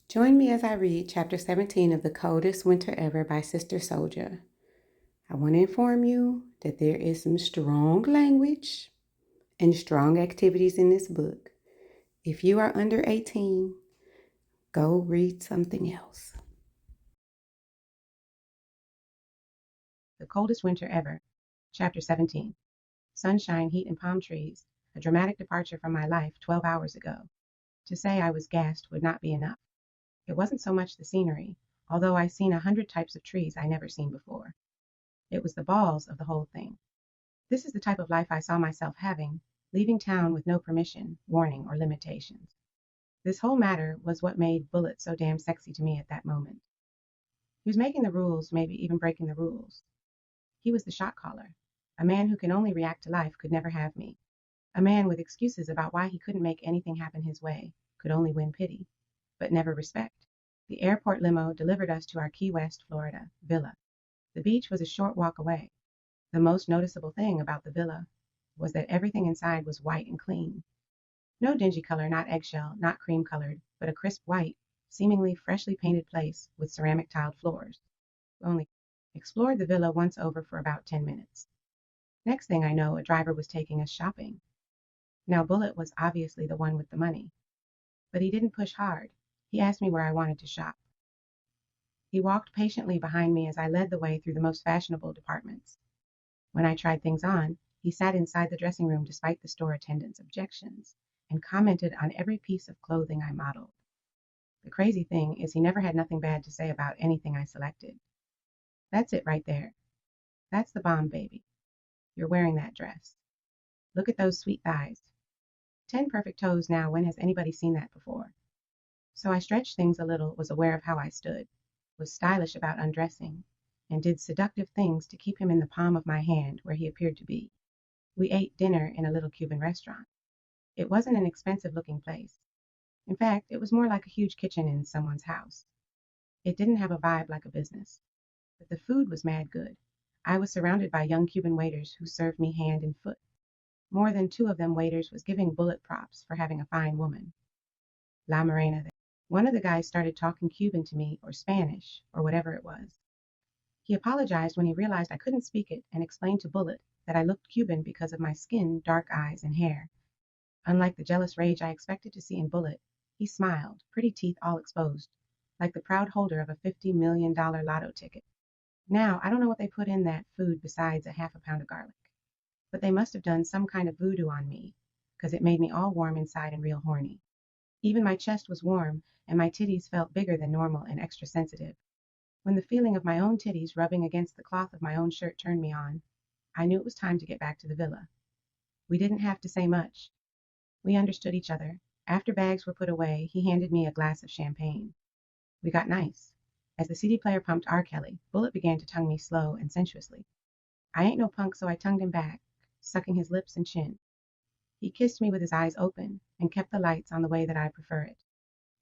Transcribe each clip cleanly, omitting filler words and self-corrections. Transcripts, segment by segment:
Join me as I read Chapter 17 of The Coldest Winter Ever by Sister Soldier. I want to inform you that there is some strong language and strong activities in this book. If you are under 18, go read something else. The Coldest Winter Ever, Chapter 17. Sunshine, heat, and palm trees, a dramatic departure from my life 12 hours ago. To say I was gassed would not be enough. It wasn't so much the scenery, although I seen 100 types of trees I never seen before. It was the balls of the whole thing. This is the type of life I saw myself having, leaving town with no permission, warning, or limitations. This whole matter was what made Bullet so damn sexy to me at that moment. He was making the rules, maybe even breaking the rules. He was the shot caller. A man who can only react to life could never have me. A man with excuses about why he couldn't make anything happen his way, could only win pity, but never respect. The airport limo delivered us to our Key West, Florida, villa. The beach was a short walk away. The most noticeable thing about the villa was that everything inside was white and clean. No dingy color, not eggshell, not cream colored, but a crisp white, seemingly freshly painted place with ceramic tiled floors. Only explored the villa once over for about 10 minutes. Next thing I know, a driver was taking us shopping. Now Bullet was obviously the one with the money. But he didn't push hard. He asked me where I wanted to shop. He walked patiently behind me as I led the way through the most fashionable departments. When I tried things on, he sat inside the dressing room despite the store attendant's objections, and commented on every piece of clothing I modeled. The crazy thing is he never had nothing bad to say about anything I selected. That's it right there. That's the bomb, baby. You're wearing that dress. Look at those sweet thighs. 10 perfect toes now, when has anybody seen that before? So I stretched things a little, was aware of how I stood, was stylish about undressing, and did seductive things to keep him in the palm of my hand where he appeared to be. We ate dinner in a little Cuban restaurant. It wasn't an expensive-looking place. In fact, it was more like a huge kitchen in someone's house. It didn't have a vibe like a business. But the food was mad good. I was surrounded by young Cuban waiters who served me hand and foot. More than 2 of them waiters was giving Bullet props for having a fine woman. La Morena. One of the guys started talking Cuban to me, or Spanish, or whatever it was. He apologized when he realized I couldn't speak it, and explained to Bullet that I looked Cuban because of my skin, dark eyes, and hair. Unlike the jealous rage I expected to see in Bullet, he smiled, pretty teeth all exposed, like the proud holder of a $50 million lotto ticket. Now, I don't know what they put in that food besides a half a pound of garlic, but they must have done some kind of voodoo on me, 'cause it made me all warm inside and real horny. Even my chest was warm, and my titties felt bigger than normal and extra sensitive. When the feeling of my own titties rubbing against the cloth of my own shirt turned me on, I knew it was time to get back to the villa. We didn't have to say much. We understood each other. After bags were put away, he handed me a glass of champagne. We got nice. As the CD player pumped R. Kelly, Bullet began to tongue me slow and sensuously. I ain't no punk, so I tongued him back, sucking his lips and chin. He kissed me with his eyes open, and kept the lights on the way that I prefer it.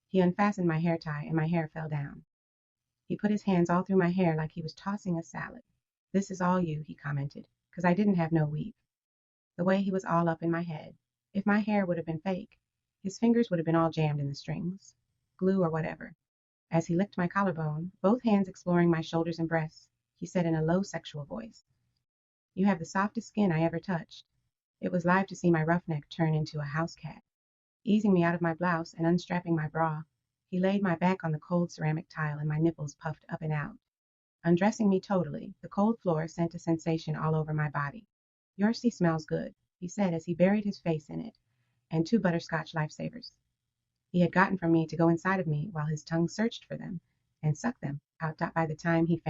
He unfastened my hair tie, and my hair fell down. He put his hands all through my hair like he was tossing a salad. "This is all you," he commented, 'cause I didn't have no weave. The way he was all up in my head. If my hair would have been fake, his fingers would have been all jammed in the strings, glue or whatever. As he licked my collarbone, both hands exploring my shoulders and breasts, he said in a low sexual voice, "You have the softest skin I ever touched." It was live to see my roughneck turn into a house cat. Easing me out of my blouse and unstrapping my bra, he laid my back on the cold ceramic tile and my nipples puffed up and out. Undressing me totally, the cold floor sent a sensation all over my body. "Your sea smells good," he said as he buried his face in it, and 2 butterscotch lifesavers he had gotten from me to go inside of me while his tongue searched for them and sucked them out by the time he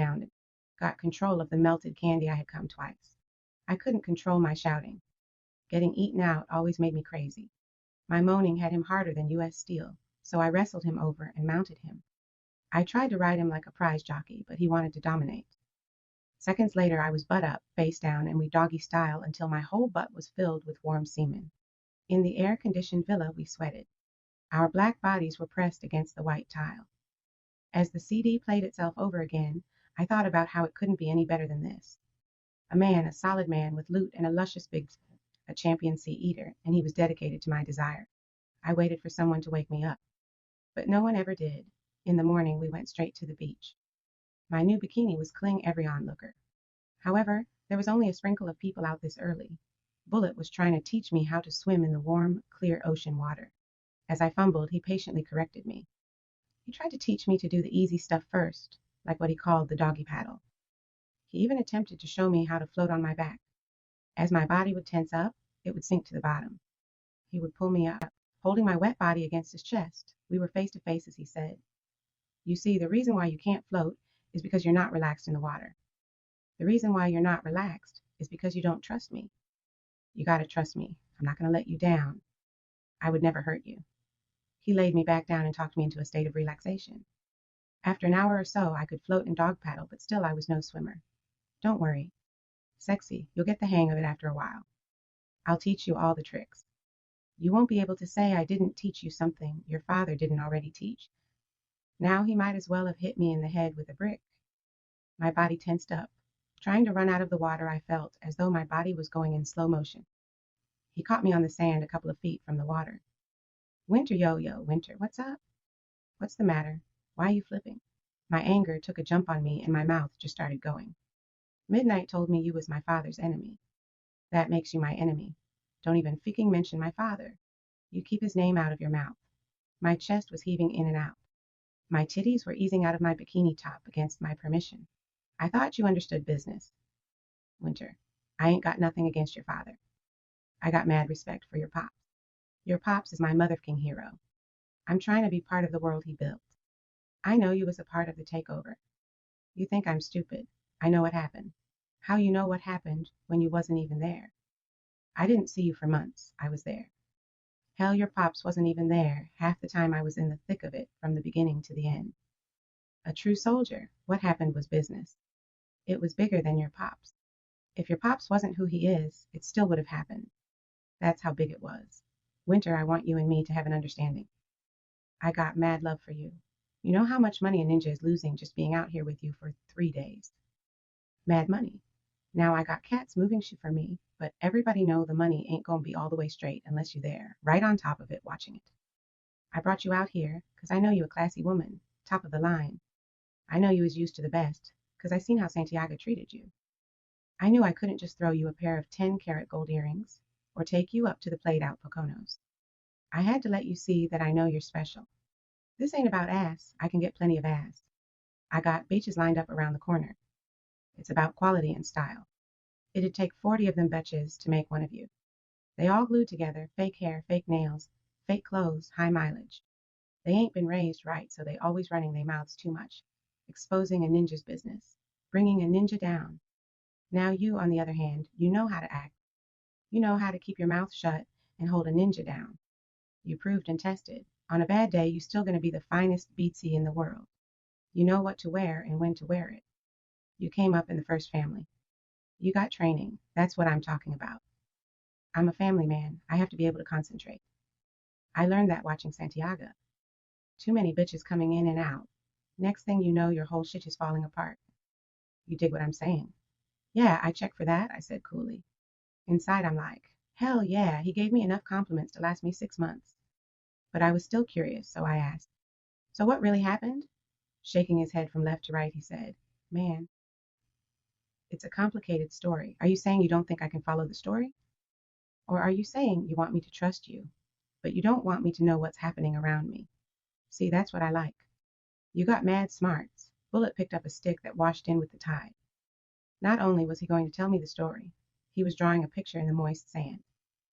got control of the melted candy I had come twice. I couldn't control my shouting. Getting eaten out always made me crazy. My moaning had him harder than U.S. steel, so I wrestled him over and mounted him. I tried to ride him like a prize jockey, but he wanted to dominate. Seconds later I was butt up, face down, and we doggy style until my whole butt was filled with warm semen. In the air-conditioned villa we sweated. Our black bodies were pressed against the white tile. As the CD played itself over again, I thought about how it couldn't be any better than this. A man, a solid man with loot and a luscious big, a champion sea eater, and he was dedicated to my desire. I waited for someone to wake me up. But no one ever did. In the morning, we went straight to the beach. My new bikini was killing every onlooker. However, there was only a sprinkle of people out this early. Bullet was trying to teach me how to swim in the warm, clear ocean water. As I fumbled, he patiently corrected me. He tried to teach me to do the easy stuff first, like what he called the doggy paddle. He even attempted to show me how to float on my back. As my body would tense up, it would sink to the bottom. He would pull me up, holding my wet body against his chest. We were face to face as he said, "You see, the reason why you can't float is because you're not relaxed in the water. The reason why you're not relaxed is because you don't trust me. You gotta trust me. I'm not gonna let you down. I would never hurt you." He laid me back down and talked me into a state of relaxation. After an hour or so, I could float and dog paddle, but still I was no swimmer. "Don't worry. Sexy, you'll get the hang of it after a while. I'll teach you all the tricks. You won't be able to say I didn't teach you something your father didn't already teach." Now he might as well have hit me in the head with a brick. My body tensed up. Trying to run out of the water, I felt as though my body was going in slow motion. He caught me on the sand a couple of feet from the water. "Winter, yo-yo, Winter, what's up? What's the matter? Why are you flipping?" My anger took a jump on me and my mouth just started going. "Midnight told me you was my father's enemy. That makes you my enemy. Don't even fucking mention my father. You keep his name out of your mouth." My chest was heaving in and out. My titties were easing out of my bikini top against my permission. "I thought you understood business." "Winter, I ain't got nothing against your father. I got mad respect for your pops. Your pops is my motherfucking hero. I'm trying to be part of the world he built. I know you was a part of the takeover. You think I'm stupid. I know what happened." "How you know what happened when you wasn't even there?" "I didn't see you for months. I was there." "Hell, your pops wasn't even there half the time I was in the thick of it from the beginning to the end." "A true soldier. What happened was business. It was bigger than your pops. If your pops wasn't who he is, it still would have happened. That's how big it was. Winter, I want you and me to have an understanding. I got mad love for you. You know how much money a ninja is losing just being out here with you for 3 days? Mad money. Now I got cats moving shit for me, but everybody know the money ain't gonna be all the way straight unless you there, right on top of it, watching it. I brought you out here 'cause I know you a classy woman, top of the line. I know you was used to the best 'cause I seen how Santiago treated you. I knew I couldn't just throw you a pair of 10-carat gold earrings or take you up to the played out Poconos. I had to let you see that I know you're special. This ain't about ass. I can get plenty of ass. I got bitches lined up around the corner. It's about quality and style. It'd take 40 of them betches to make one of you. They all glued together, fake hair, fake nails, fake clothes, high mileage. They ain't been raised right, so they always running their mouths too much, exposing a ninja's business, bringing a ninja down. Now you, on the other hand, you know how to act. You know how to keep your mouth shut and hold a ninja down. You proved and tested. On a bad day, you still gonna be the finest beatsy in the world. You know what to wear and when to wear it. You came up in the first family. You got training. That's what I'm talking about. I'm a family man. I have to be able to concentrate. I learned that watching Santiago. Too many bitches coming in and out. Next thing you know, your whole shit is falling apart. You dig what I'm saying? "Yeah, I checked for that," I said coolly. Inside, I'm like, hell yeah, he gave me enough compliments to last me 6 months. But I was still curious, so I asked, "So what really happened?" Shaking his head from left to right, he said, "Man, it's a complicated story. Are you saying you don't think I can follow the story? Or are you saying you want me to trust you, but you don't want me to know what's happening around me? See, that's what I like. You got mad smarts." Bullet picked up a stick that washed in with the tide. Not only was he going to tell me the story, he was drawing a picture in the moist sand.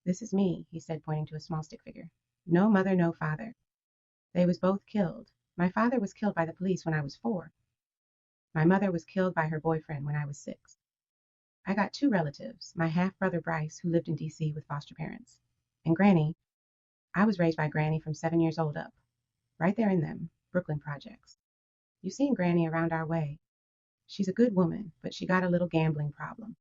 "This is me," he said, pointing to a small stick figure. "No mother, no father. They was both killed. My father was killed by the police when I was 4. My mother was killed by her boyfriend when I was 6. I got 2 relatives, my half-brother Bryce, who lived in D.C. with foster parents, and Granny. I was raised by Granny from 7 years old up, right there in them Brooklyn projects. You seen Granny around our way. She's a good woman, but she got a little gambling problem.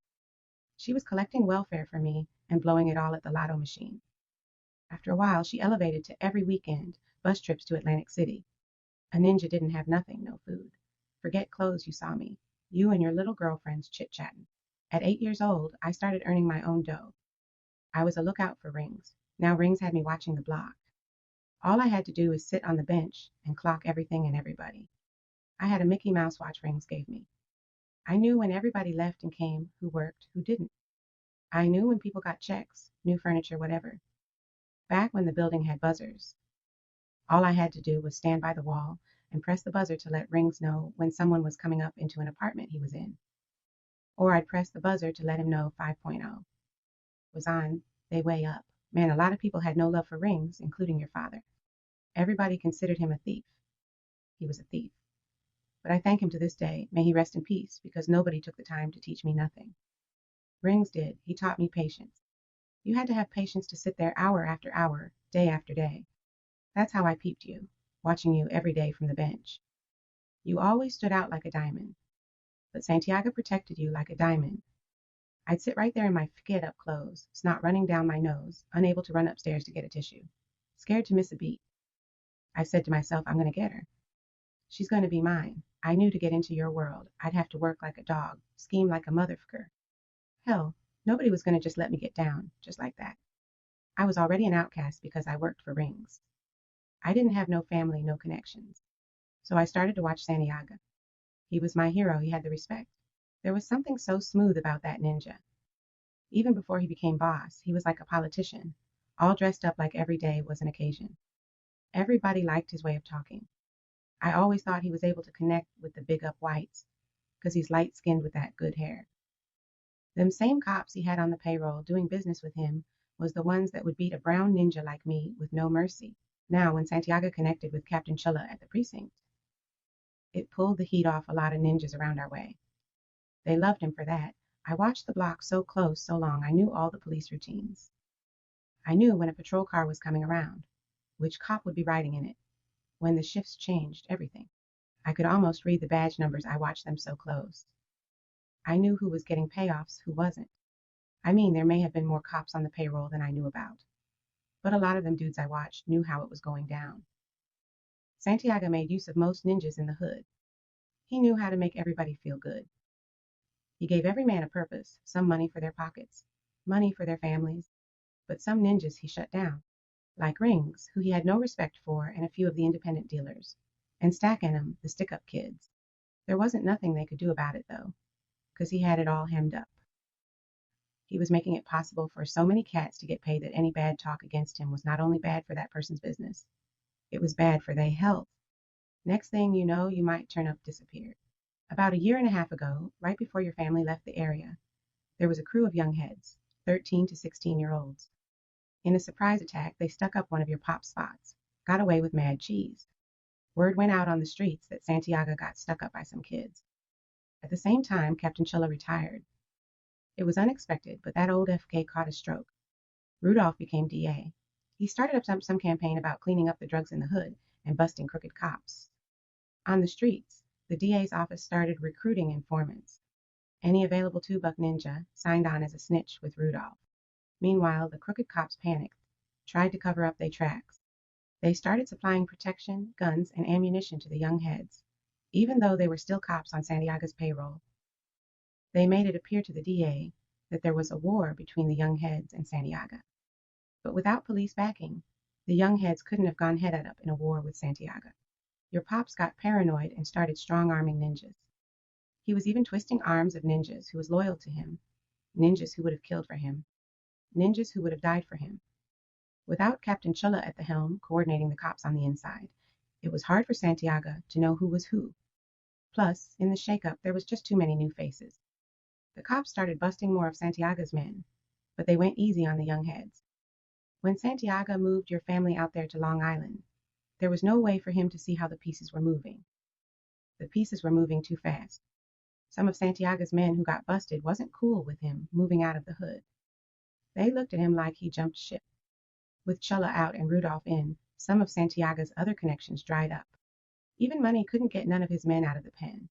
She was collecting welfare for me and blowing it all at the lotto machine. After a while, she elevated to every weekend bus trips to Atlantic City. A ninja didn't have nothing, no food. Forget clothes, you saw me. You and your little girlfriends chit-chatting. At 8 years old, I started earning my own dough. I was a lookout for rings. Now rings had me watching the block. All I had to do was sit on the bench and clock everything and everybody. I had a Mickey Mouse watch Rings gave me. I knew when everybody left and came, who worked, who didn't. I knew when people got checks, new furniture, whatever. Back when the building had buzzers, all I had to do was stand by the wall and press the buzzer to let Rings know when someone was coming up into an apartment he was in. Or I'd press the buzzer to let him know 5.0 was on they way up. Man, a lot of people had no love for Rings, including your father. Everybody considered him a thief. He was a thief. But I thank him to this day, may he rest in peace, because nobody took the time to teach me nothing. Rings did. He taught me patience. You had to have patience to sit there hour after hour, day after day. That's how I peeped you, watching you every day from the bench. You always stood out like a diamond. But Santiago protected you like a diamond. I'd sit right there in my get-up clothes, snot running down my nose, unable to run upstairs to get a tissue, scared to miss a beat. I said to myself, I'm going to get her. She's going to be mine. I knew to get into your world, I'd have to work like a dog, scheme like a motherfucker. Hell, nobody was going to just let me get down, just like that. I was already an outcast because I worked for Rings. I didn't have no family, no connections. So I started to watch Santiago. He was my hero. He had the respect. There was something so smooth about that ninja. Even before he became boss, he was like a politician, all dressed up like every day was an occasion. Everybody liked his way of talking. I always thought he was able to connect with the big up whites, 'cause he's light-skinned with that good hair. Them same cops he had on the payroll doing business with him was the ones that would beat a brown ninja like me with no mercy. Now, when Santiago connected with Captain Chilla at the precinct, it pulled the heat off a lot of ninjas around our way. They loved him for that. I watched the block so close so long I knew all the police routines. I knew when a patrol car was coming around, which cop would be riding in it, when the shifts changed, everything. I could almost read the badge numbers, I watched them so close. I knew who was getting payoffs, who wasn't. I mean, there may have been more cops on the payroll than I knew about, but a lot of them dudes I watched knew how it was going down. Santiago made use of most ninjas in the hood. He knew how to make everybody feel good. He gave every man a purpose, some money for their pockets, money for their families, but some ninjas he shut down, like Rings, who he had no respect for, and a few of the independent dealers, and Stacking 'em, the stick-up kids. There wasn't nothing they could do about it, though, 'cause he had it all hemmed up. He was making it possible for so many cats to get paid that any bad talk against him was not only bad for that person's business, it was bad for their health. Next thing you know, you might turn up disappeared. About a year and a half ago, right before your family left the area, there was a crew of young heads, 13 to 16-year-olds. In a surprise attack, they stuck up one of your pop spots, got away with mad cheese. Word went out on the streets that Santiago got stuck up by some kids. At the same time, Captain Chilla retired. It was unexpected, but that old FK caught a stroke. Rudolph became DA. He started up some campaign about cleaning up the drugs in the hood and busting crooked cops. On the streets, the DA's office started recruiting informants. Any available two-buck ninja signed on as a snitch with Rudolph. Meanwhile, the crooked cops panicked, tried to cover up their tracks. They started supplying protection, guns, and ammunition to the young heads, even though they were still cops on Santiago's payroll. They made it appear to the DA that there was a war between the young heads and Santiago. But without police backing, the young heads couldn't have gone head up in a war with Santiago. Your pops got paranoid and started strong-arming ninjas. He was even twisting arms of ninjas who was loyal to him, ninjas who would have killed for him, ninjas who would have died for him. Without Captain Chilla at the helm, coordinating the cops on the inside, it was hard for Santiago to know who was who. Plus, in the shakeup, there was just too many new faces. The cops started busting more of Santiago's men, but they went easy on the young heads. When Santiago moved your family out there to Long Island, there was no way for him to see how the pieces were moving. The pieces were moving too fast. Some of Santiago's men who got busted wasn't cool with him moving out of the hood. They looked at him like he jumped ship. With Chilla out and Rudolph in, some of Santiago's other connections dried up. Even money couldn't get none of his men out of the pen.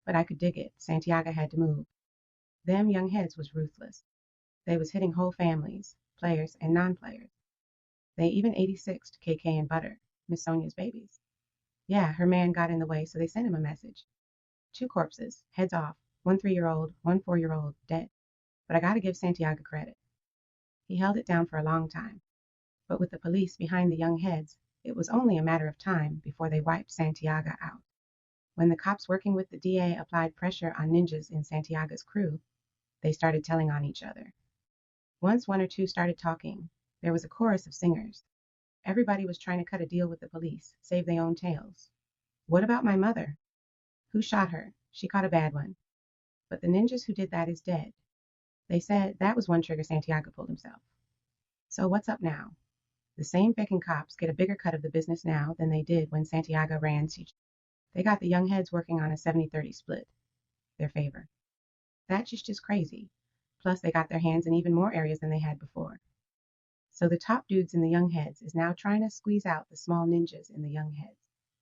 But I could dig it. Santiago had to move. Them young heads was ruthless. They was hitting whole families, players and non-players. They even 86'd KK and Butter, Miss Sonia's babies. Yeah, her man got in the way, so they sent him a message. 2 corpses, heads off, 1 3-year-old, 1 4-year-old, dead. But I gotta give Santiago credit. He held it down for a long time. But with the police behind the young heads, it was only a matter of time before they wiped Santiago out. When the cops working with the DA applied pressure on ninjas in Santiago's crew, they started telling on each other. Once one or two started talking, there was a chorus of singers. Everybody was trying to cut a deal with the police, save their own tails. What about my mother? Who shot her? She caught a bad one. But the ninjas who did that is dead. They said that was one trigger Santiago pulled himself. So what's up now? The same feckin' cops get a bigger cut of the business now than they did when Santiago ran. They got the young heads working on a 70-30 split, their favor. That's just crazy. Plus, they got their hands in even more areas than they had before. So the top dudes in the young heads is now trying to squeeze out the small ninjas in the young heads,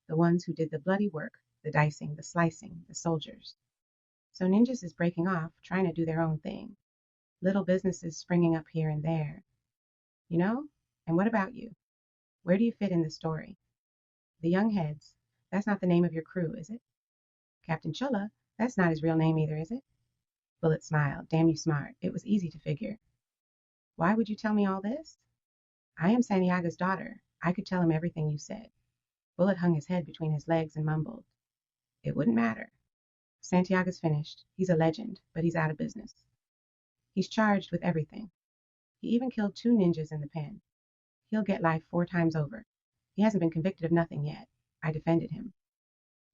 the ones who did the bloody work, the dicing, the slicing, the soldiers. So ninjas is breaking off, trying to do their own thing. Little businesses springing up here and there. You know? And what about you? Where do you fit in the story? The young heads, that's not the name of your crew, is it? Captain Chulla, that's not his real name either, is it? Bullet smiled. Damn you smart. It was easy to figure. Why would you tell me all this? I am Santiago's daughter. I could tell him everything you said. Bullet hung his head between his legs and mumbled. It wouldn't matter. Santiago's finished. He's a legend, but he's out of business. He's charged with everything. He even killed 2 ninjas in the pen. He'll get life 4 times over. He hasn't been convicted of nothing yet. I defended him.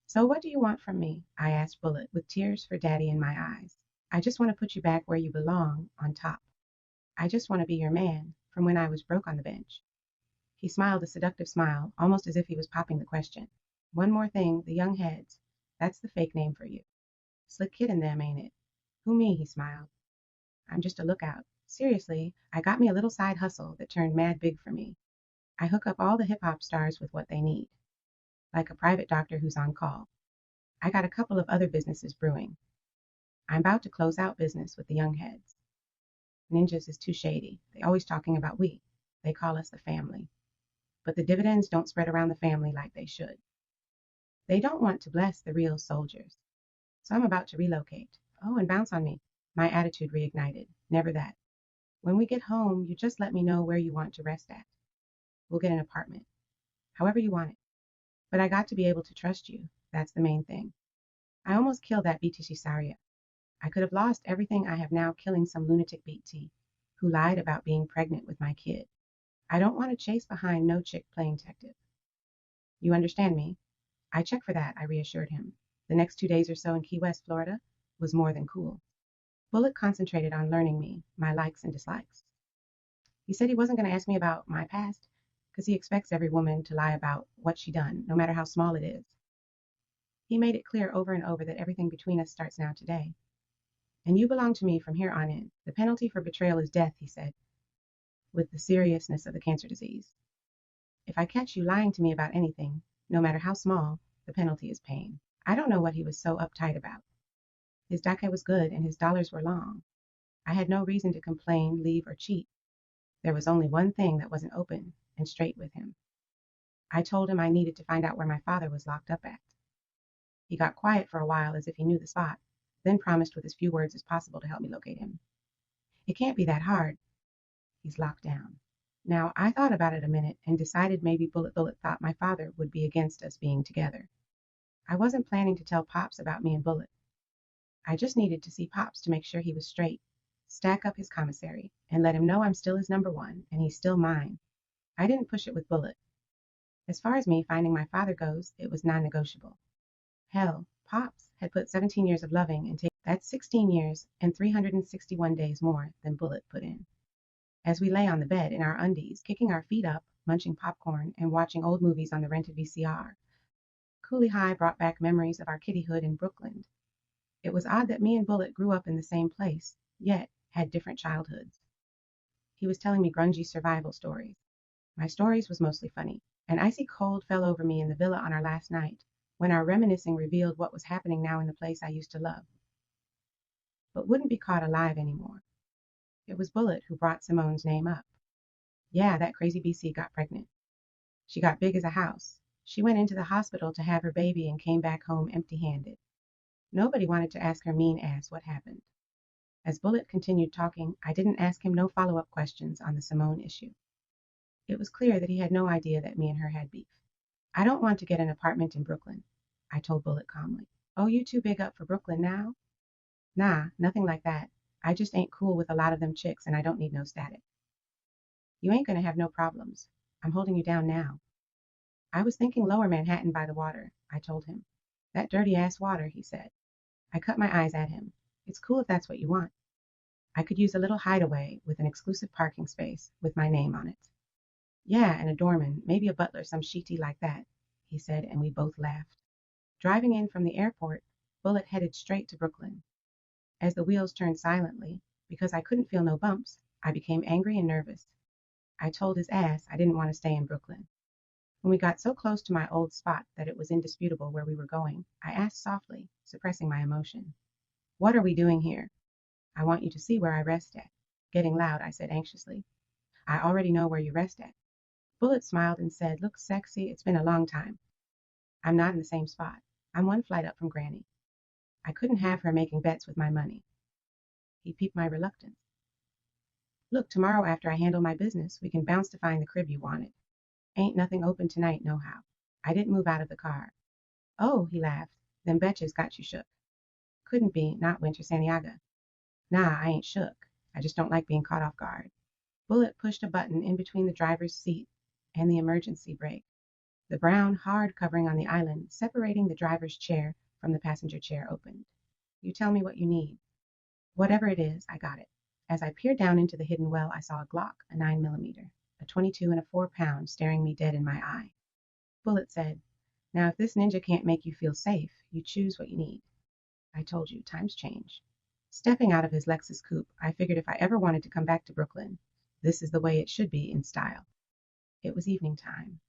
So what do you want from me? I asked Bullet, with tears for Daddy in my eyes. I just want to put you back where you belong, on top. I just want to be your man, from when I was broke on the bench. He smiled a seductive smile, almost as if he was popping the question. One more thing, the young heads. That's the fake name for you. Slick kid in them, ain't it? Who me? He smiled. I'm just a lookout. Seriously, I got me a little side hustle that turned mad big for me. I hook up all the hip-hop stars with what they need. Like a private doctor who's on call. I got a couple of other businesses brewing. I'm about to close out business with the young heads. Ninjas is too shady. They always talking about we. They call us the family. But the dividends don't spread around the family like they should. They don't want to bless the real soldiers. So I'm about to relocate. Oh, and bounce on me. My attitude reignited. Never that. When we get home, you just let me know where you want to rest at. We'll get an apartment. However you want it. But I got to be able to trust you. That's the main thing. I almost killed that BT Saria. I could have lost everything I have now killing some lunatic BT who lied about being pregnant with my kid. I don't want to chase behind no chick playing detective. You understand me? I checked for that, I reassured him. The next 2 days or so in Key West, Florida, was more than cool. Bullet concentrated on learning me, my likes and dislikes. He said he wasn't going to ask me about my past, because he expects every woman to lie about what she done, no matter how small it is. He made it clear over and over that everything between us starts now today. And you belong to me from here on in. The penalty for betrayal is death, he said, with the seriousness of the cancer disease. If I catch you lying to me about anything, no matter how small, the penalty is pain. I don't know what he was so uptight about. His dake was good and his dollars were long. I had no reason to complain, leave, or cheat. There was only one thing that wasn't open and straight with him. I told him I needed to find out where my father was locked up at. He got quiet for a while as if he knew the spot, then promised with as few words as possible to help me locate him. It can't be that hard. He's locked down. Now, I thought about it a minute and decided maybe Bullet thought my father would be against us being together. I wasn't planning to tell Pops about me and Bullet. I just needed to see Pops to make sure he was straight, stack up his commissary, and let him know I'm still his number one, and he's still mine. I didn't push it with Bullet. As far as me finding my father goes, it was non-negotiable. Hell, Pops had put 17 years of loving and that's 16 years and 361 days more than Bullet put in. As we lay on the bed in our undies, kicking our feet up, munching popcorn, and watching old movies on the rented VCR, Cooley High brought back memories of our kittyhood in Brooklyn. It was odd that me and Bullet grew up in the same place, yet had different childhoods. He was telling me grungy survival stories. My stories was mostly funny. An icy cold fell over me in the villa on our last night, when our reminiscing revealed what was happening now in the place I used to love, but wouldn't be caught alive anymore. It was Bullet who brought Simone's name up. Yeah, that crazy BC got pregnant. She got big as a house. She went into the hospital to have her baby and came back home empty-handed. Nobody wanted to ask her mean ass what happened. As Bullet continued talking, I didn't ask him no follow-up questions on the Simone issue. It was clear that he had no idea that me and her had beef. I don't want to get an apartment in Brooklyn, I told Bullet calmly. Oh, you too big up for Brooklyn now? Nah, nothing like that. I just ain't cool with a lot of them chicks and I don't need no static. You ain't gonna have no problems. I'm holding you down now. I was thinking lower Manhattan by the water, I told him. That dirty ass water, he said. I cut my eyes at him. It's cool if that's what you want. I could use a little hideaway with an exclusive parking space with my name on it. Yeah, and a doorman, maybe a butler, some sheety like that, he said, and we both laughed. Driving in from the airport, Bullet headed straight to Brooklyn. As the wheels turned silently, because I couldn't feel no bumps, I became angry and nervous. I told his ass I didn't want to stay in Brooklyn. When we got so close to my old spot that it was indisputable where we were going, I asked softly, suppressing my emotion. What are we doing here? I want you to see where I rest at. Getting loud, I said anxiously. I already know where you rest at. Bullet smiled and said, Look sexy, it's been a long time. I'm not in the same spot. I'm one flight up from Granny. I couldn't have her making bets with my money. He peeped my reluctance. Look, tomorrow after I handle my business, we can bounce to find the crib you wanted. Ain't nothing open tonight, nohow. I didn't move out of the car. Oh, he laughed. Them betches got you shook. Couldn't be, not Winter Santiago. Nah, I ain't shook. I just don't like being caught off guard. Bullet pushed a button in between the driver's seat and the emergency brake. The brown, hard covering on the island, separating the driver's chair from the passenger chair, opened. You tell me what you need. Whatever it is, I got it. As I peered down into the hidden well, I saw a Glock, a 9mm, a 22 and a 4-pound, staring me dead in my eye. Bullet said, Now if this ninja can't make you feel safe, you choose what you need. I told you, times change. Stepping out of his Lexus coupe, I figured if I ever wanted to come back to Brooklyn, this is the way it should be in style. It was evening time.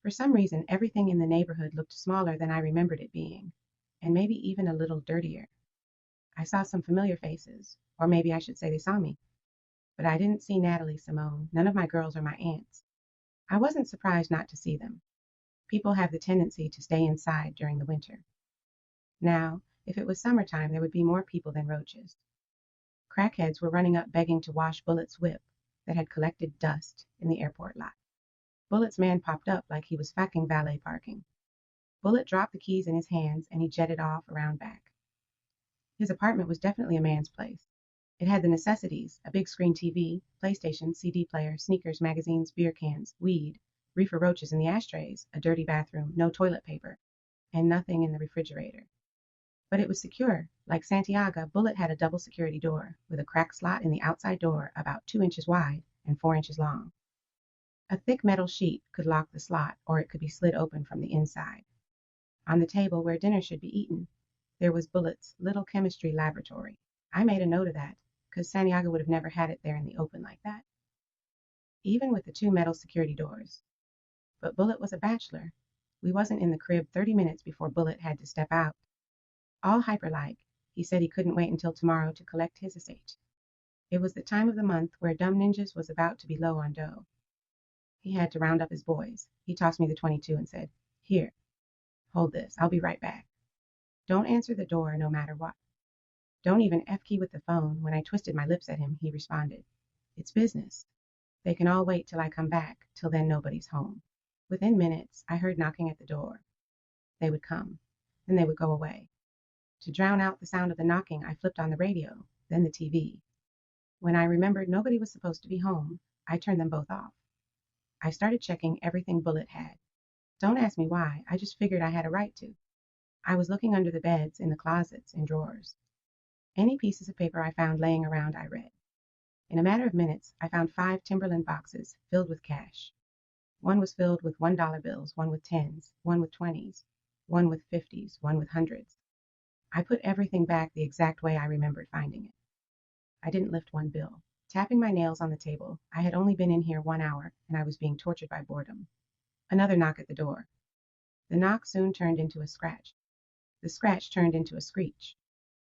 For some reason, everything in the neighborhood looked smaller than I remembered it being, and maybe even a little dirtier. I saw some familiar faces, or maybe I should say they saw me. But I didn't see Natalie, Simone, none of my girls or my aunts. I wasn't surprised not to see them. People have the tendency to stay inside during the winter. Now, if it was summertime, there would be more people than roaches. Crackheads were running up begging to wash Bullet's whip that had collected dust in the airport lot. Bullet's man popped up like he was fucking valet parking. Bullet dropped the keys in his hands and he jetted off around back. His apartment was definitely a man's place. It had the necessities, a big screen TV, PlayStation, CD player, sneakers, magazines, beer cans, weed, reefer roaches in the ashtrays, a dirty bathroom, no toilet paper, and nothing in the refrigerator. But it was secure. Like Santiago, Bullet had a double security door with a crack slot in the outside door about 2 inches wide and 4 inches long. A thick metal sheet could lock the slot, or it could be slid open from the inside. On the table where dinner should be eaten, there was Bullet's little chemistry laboratory. I made a note of that, because Santiago would have never had it there in the open like that. Even with the 2 metal security doors. But Bullet was a bachelor. We wasn't in the crib 30 minutes before Bullet had to step out. All hyper-like, he said he couldn't wait until tomorrow to collect his estate. It was the time of the month where Dumb Ninjas was about to be low on dough. He had to round up his boys. He tossed me the 22 and said, Here, hold this. I'll be right back. Don't answer the door no matter what. Don't even F-key with the phone. When I twisted my lips at him, he responded, It's business. They can all wait till I come back. Till then, nobody's home. Within minutes, I heard knocking at the door. They would come. Then they would go away. To drown out the sound of the knocking, I flipped on the radio, then the TV. When I remembered nobody was supposed to be home, I turned them both off. I started checking everything Bullet had. Don't ask me why, I just figured I had a right to. I was looking under the beds, in the closets, in drawers. Any pieces of paper I found laying around, I read. In a matter of minutes, I found 5 Timberland boxes filled with cash. One was filled with $1 bills, one with 10s, one with 20s, one with 50s, one with 100s. I put everything back the exact way I remembered finding it. I didn't lift one bill. Tapping my nails on the table, I had only been in here 1 hour, and I was being tortured by boredom. Another knock at the door. The knock soon turned into a scratch. The scratch turned into a screech.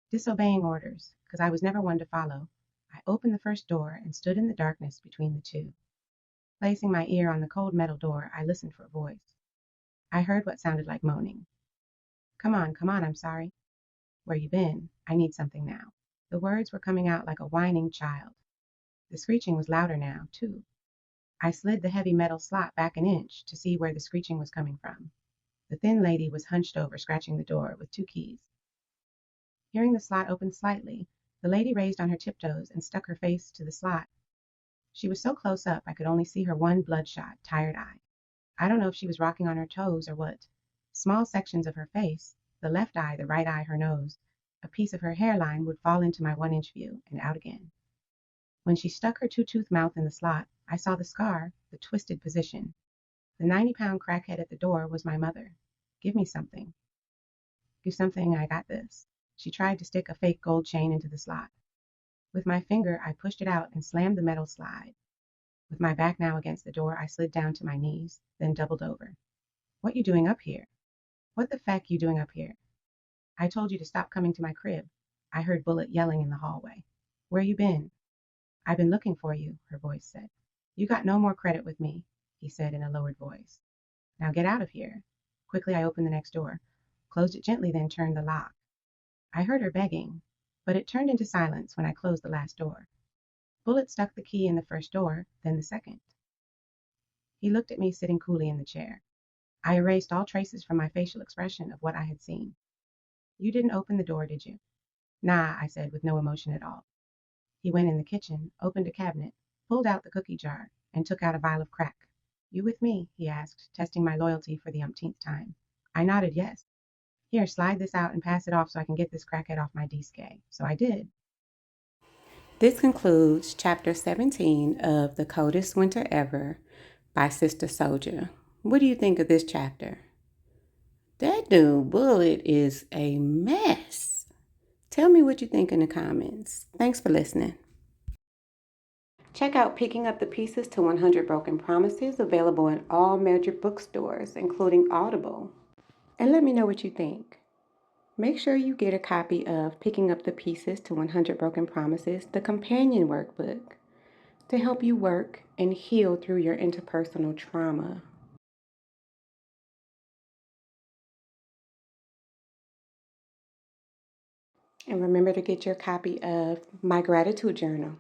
Disobeying orders, because I was never one to follow, I opened the first door and stood in the darkness between the two. Placing my ear on the cold metal door, I listened for a voice. I heard what sounded like moaning. Come on, I'm sorry. Where you been? I need something now. The words were coming out like a whining child. The screeching was louder now, too. I slid the heavy metal slot back an inch to see where the screeching was coming from. The thin lady was hunched over, scratching the door with 2 keys. Hearing the slot open slightly, the lady raised on her tiptoes and stuck her face to the slot. She was so close up I could only see her one bloodshot, tired eye. I don't know if she was rocking on her toes or what. Small sections of her face, the left eye, the right eye, her nose, a piece of her hairline would fall into my 1-inch view and out again. When she stuck her 2-tooth mouth in the slot, I saw the scar, the twisted position. The 90-pound crackhead at the door was my mother. Give me something. Do something, I got this. She tried to stick a fake gold chain into the slot. With my finger, I pushed it out and slammed the metal slide. With my back now against the door, I slid down to my knees, then doubled over. What you doing up here? What the feck you doing up here? I told you to stop coming to my crib. I heard Bullet yelling in the hallway. Where you been? I've been looking for you, her voice said. You got no more credit with me, he said in a lowered voice. Now get out of here. Quickly I opened the next door, closed it gently, then turned the lock. I heard her begging, but it turned into silence when I closed the last door. Bullet stuck the key in the first door, then the second. He looked at me sitting coolly in the chair. I erased all traces from my facial expression of what I had seen. You didn't open the door, did you? Nah, I said with no emotion at all. He went in the kitchen, opened a cabinet, pulled out the cookie jar, and took out a vial of crack. You with me? He asked, testing my loyalty for the umpteenth time. I nodded yes. Here, slide this out and pass it off so I can get this crackhead off my DSK. So I did. This concludes Chapter 17 of The Coldest Winter Ever by Sister Soldier. What do you think of this chapter? That dude Bullet is a mess. Tell me what you think in the comments. Thanks for listening. Check out Picking Up the Pieces to 100 Broken Promises, available in all major bookstores, including Audible. And let me know what you think. Make sure you get a copy of Picking Up the Pieces to 100 Broken Promises, the companion workbook, to help you work and heal through your interpersonal trauma. And remember to get your copy of my gratitude journal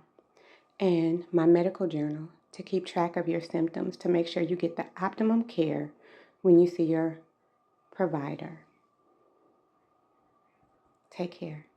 and my medical journal to keep track of your symptoms to make sure you get the optimum care when you see your provider. Take care.